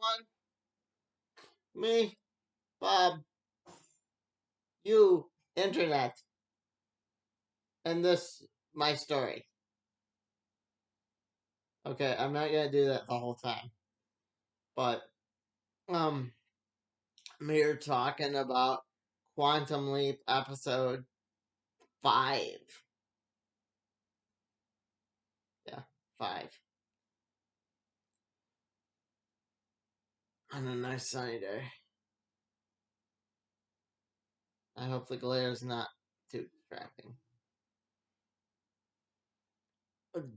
everyone. Me, Bob, you, Internet, and this, my story. Okay, I'm not gonna do that the whole time. But, I'm here talking about Quantum Leap episode 5. Yeah, 5. On a nice sunny day. I hope the glare is not too distracting.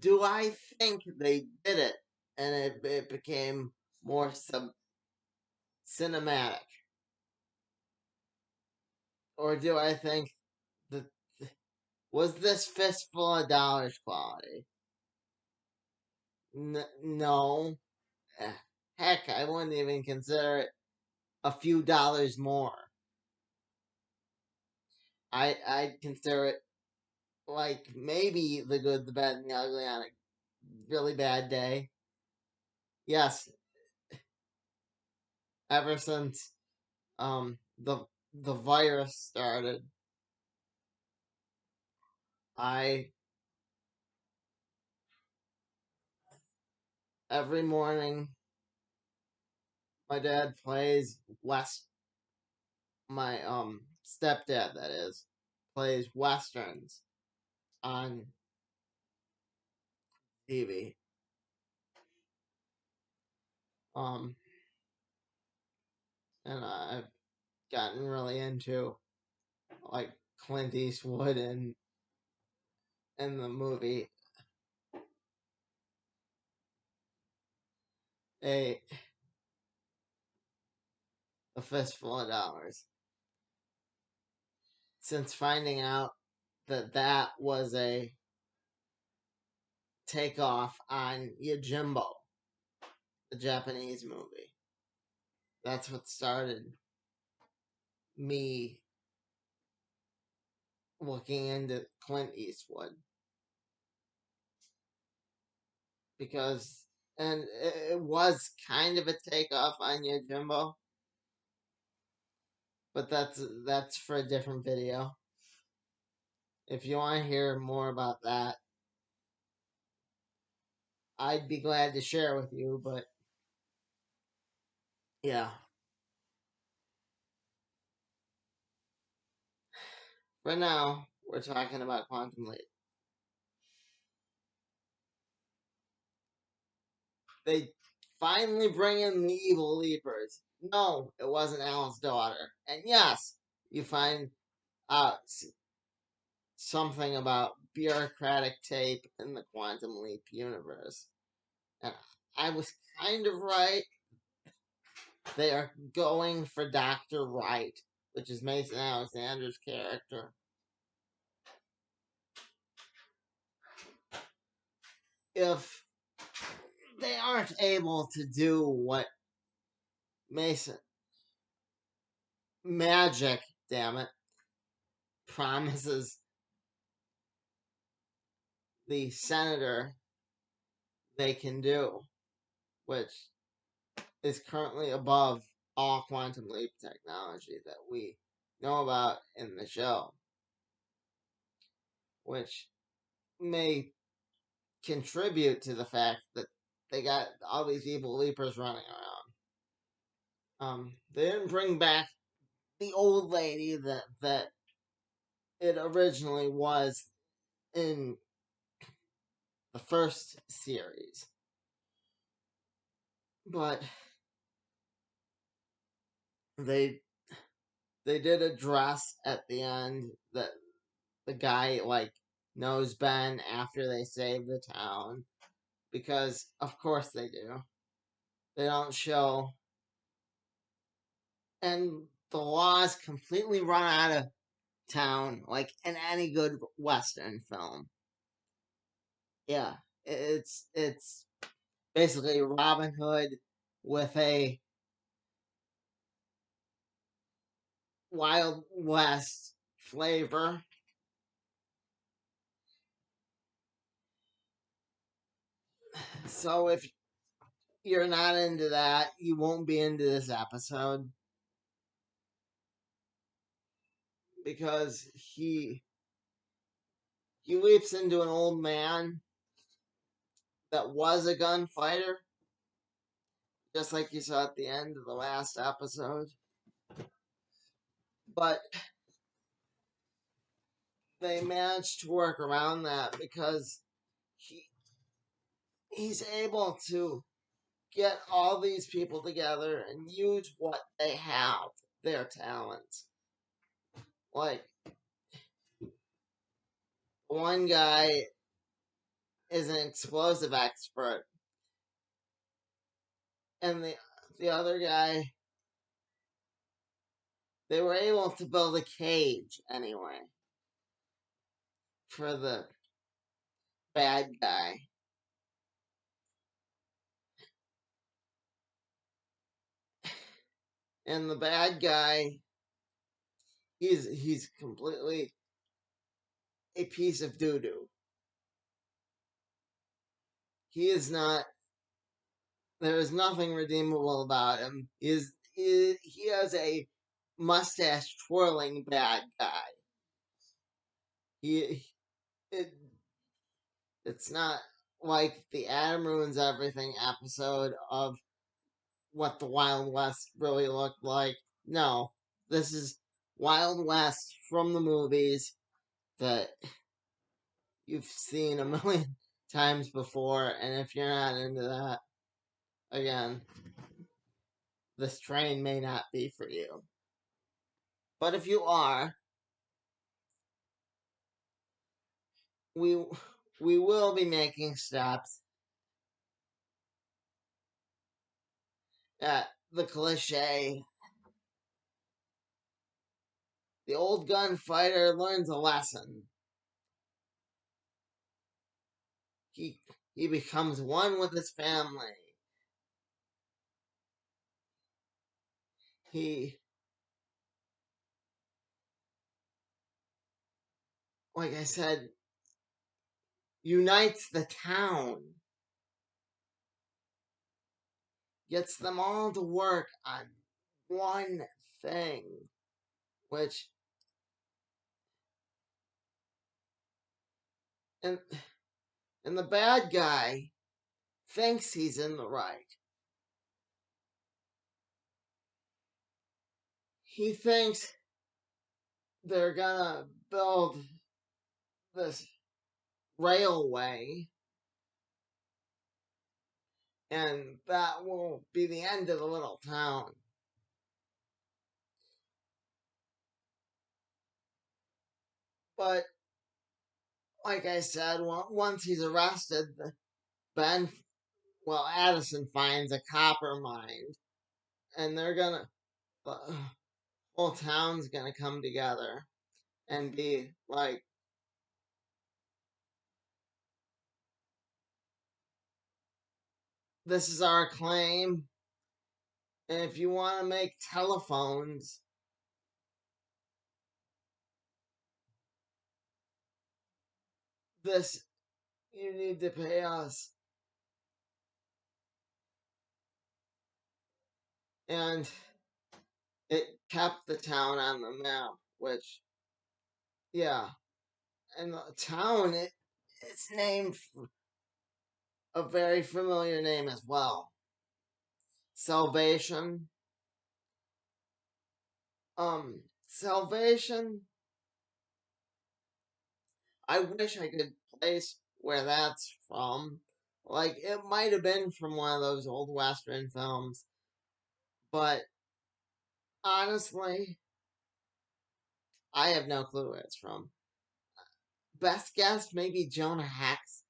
Do I think they did it and it became more cinematic? Or do I think that was this fistful of dollars quality? No. Eh, Heck, I wouldn't even consider it a few dollars more. I'd consider it like maybe the good, the bad, and the ugly on a really bad day. Yes, ever since the virus started, I every morning my dad plays my stepdad, that is, plays westerns on TV. Um, and I've gotten really into like Clint Eastwood and in the movie a a fistful of dollars. Since finding out that that was a takeoff on Yojimbo, the Japanese movie. That's what started me looking into Clint Eastwood. Because, and it was kind of a takeoff on Yojimbo, but that's for a different video. If you want to hear more about that, I'd be glad to share with you, but yeah. For now, we're talking about Quantum Leap. They finally bring in the evil leapers. No, it wasn't Alan's daughter. And yes, you find out something about bureaucratic tape in the Quantum Leap universe. And I was kind of right. They are going for Dr. Wright, which is Mason Alexander's character. If they aren't able to do what Mason magic, damn it, promises the senator they can do, which is currently above all quantum leap technology that we know about in the show, which may contribute to the fact that they got all these evil leapers running around. They didn't bring back the old lady that it originally was in the first series, but they did address at the end that the guy like knows Ben after they save the town, because of course they do. They don't show, and the laws completely run out of town like in any good western film. Yeah, it's basically Robin Hood with a Wild West flavor. So if you're not into that, you won't be into this episode because he leaps into an old man that was a gunfighter, just like you saw at the end of the last episode. But they managed to work around that because he he's able to get all these people together and use what they have, their talents. Like, one guy is an explosive expert, and the other guy, they were able to build a cage anyway for the bad guy. And the bad guy, he's completely a piece of doo doo. He is not. There is nothing redeemable about him. He has a mustache twirling bad guy. He it, it's not like the Adam ruins everything episode of what the Wild West really looked like. No, this is Wild West from the movies that you've seen a million times before, and if you're not into that, again, this train may not be for you. But if you are, we we will be making steps at the cliche. The old gunfighter learns a lesson. He he becomes one with his family. He, like I said, unites the town, gets them all to work on one thing, which and and the bad guy thinks he's in the right. He thinks they're gonna build this railway and that will be the end of the little town. But like I said, once he's arrested, Ben, Addison finds a copper mine, and the whole town's gonna come together and be like, this is our claim, and if you want to make telephones, this, you need to pay us. And it kept the town on the map, which, yeah. And the town, it's named a very familiar name as well. Salvation. Salvation. I wish I could place where that's from. Like, it might have been from one of those old Western films, but honestly, I have no clue where it's from. Best guess, maybe Jonah Hex.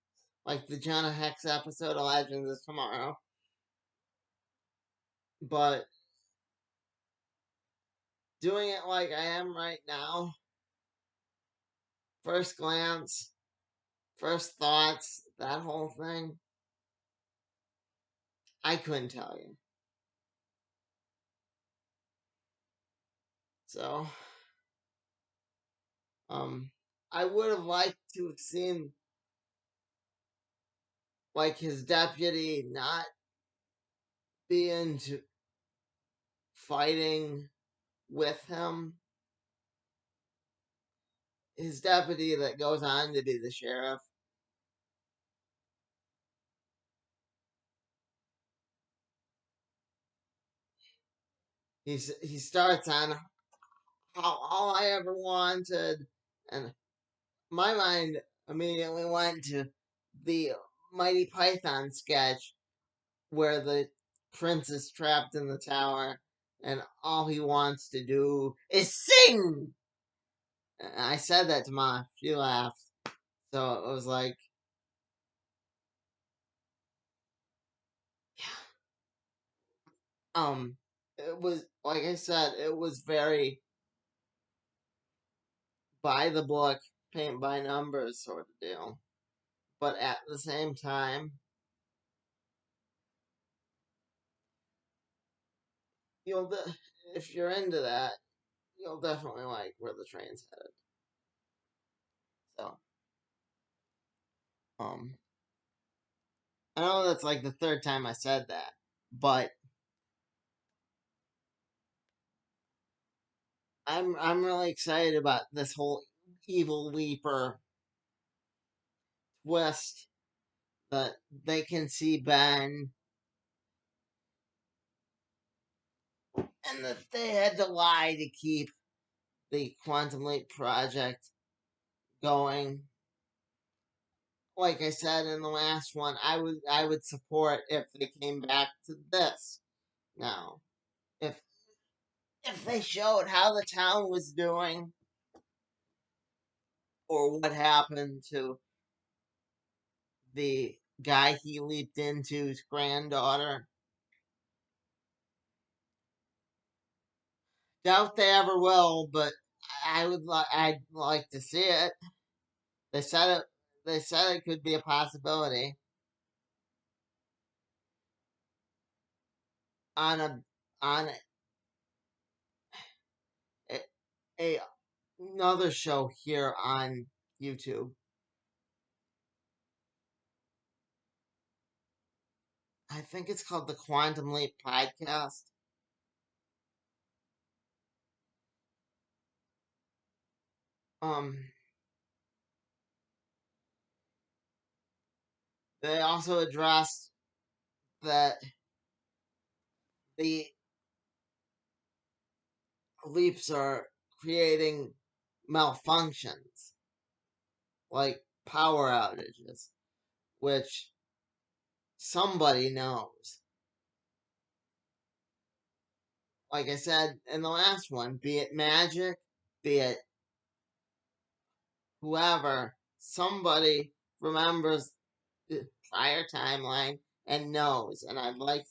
Like the Jonah Hex episode of Legends of Tomorrow. But doing it like I am right now, first glance, first thoughts, that whole thing, I couldn't tell you. So, I would have liked to have seen like his deputy not be into fighting with him. His deputy that goes on to be the sheriff. He starts on how all I ever wanted, and my mind immediately went to the Mighty Python sketch where the prince is trapped in the tower and all he wants to do is sing. I said that to Ma. She laughed. So it was like, it was, like I said, it was very by the book, paint by numbers sort of deal. But at the same time, you'll, if you're into that, you'll definitely like where the train's headed. So, um, I know that's like the third time I said that, but I'm really excited about this whole evil leaper twist that they can see Ben and that they had to lie to keep the Quantum Leap project going. Like I said in the last one, I would support if they came back to this now. If if they showed how the town was doing or what happened to the guy he leaped into's granddaughter. Doubt they ever will, but I'd like to see it. They said it. They said it could be a possibility on on a, a another show here on YouTube. I think it's called the Quantum Leap Podcast. Um, they also addressed that the leaps are creating malfunctions like power outages, which somebody knows. Like I said in the last one, be it magic, be it whoever, somebody remembers the prior timeline and knows. And I'd like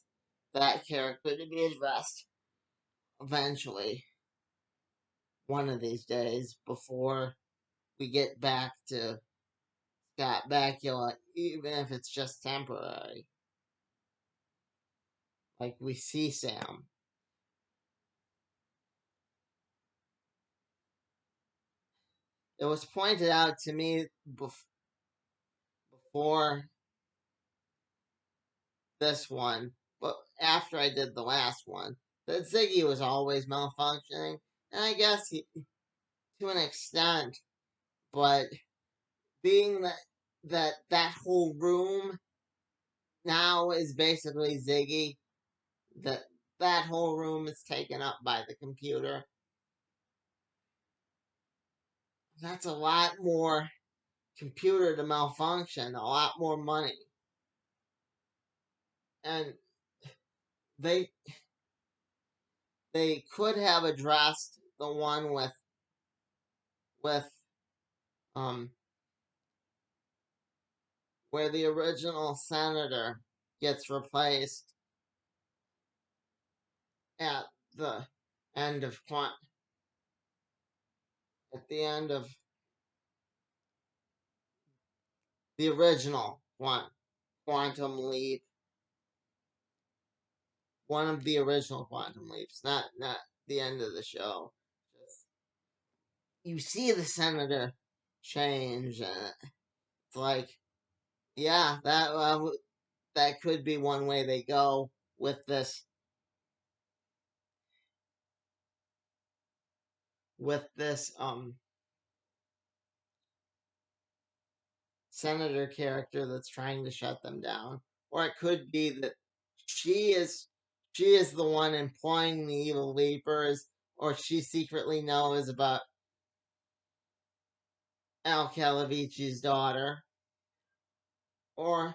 that character to be addressed eventually, one of these days, before we get back to Scott Bakula, even if it's just temporary. Like we see Sam. It was pointed out to me before this one, but after I did the last one, that Ziggy was always malfunctioning, and I guess to an extent, but being that whole room now is basically Ziggy, that that whole room is taken up by the computer. That's a lot more computer to malfunction, a lot more money, and they they could have addressed the one with um where the original senator gets replaced at the end of at the end of the original one, Quantum Leap, one of the original Quantum Leaps, not the end of the show. Just, you see the senator change, and it's like, yeah, that could be one way they go. with this senator character that's trying to shut them down, or it could be that she is she is the one employing the evil leapers, or she secretly knows about Al Calavicci's daughter, or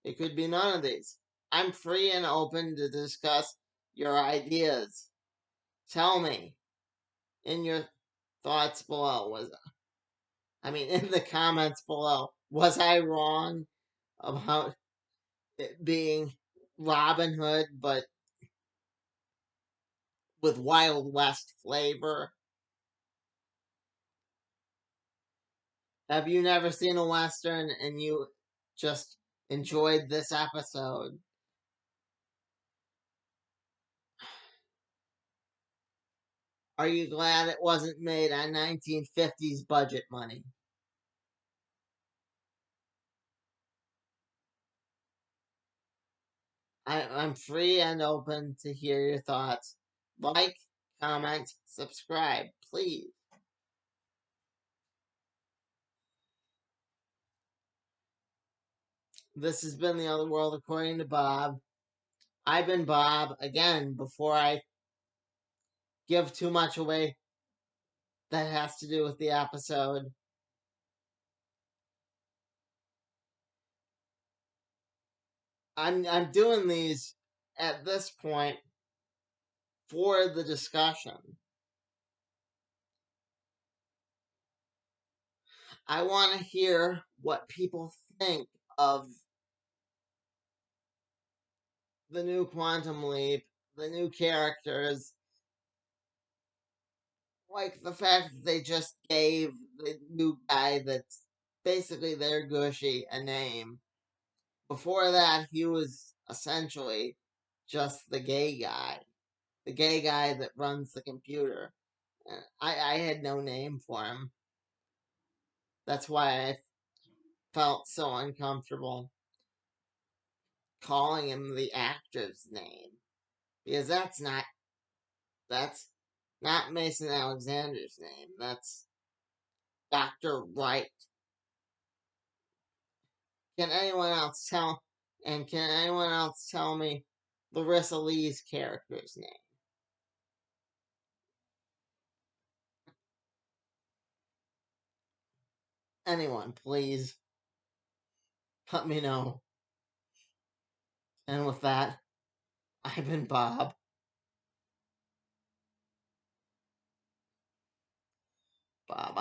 it could be none of these. I'm free and open to discuss your ideas. Tell me in your thoughts below. In the comments below, was I wrong about it being Robin Hood, but with Wild West flavor? Have you never seen a Western and you just enjoyed this episode? Are you glad it wasn't made on 1950s budget money? I'm free and open to hear your thoughts. Like, comment, subscribe, please. This has been The Other World According to Bob. I've been Bob. Again, before I give too much away that has to do with the episode, I'm doing these at this point for the discussion. I want to hear what people think of the new Quantum Leap, the new characters, like the fact that they just gave the new guy that's basically their Gushy a name. Before that, he was essentially just the gay guy that runs the computer. I had no name for him. That's why I felt so uncomfortable calling him the actor's name, because that's not Mason Alexander's name. That's Dr. Wright. Can anyone else tell? And can anyone else tell me Larissa Lee's character's name? Anyone, please let me know. And with that, I've been Bob.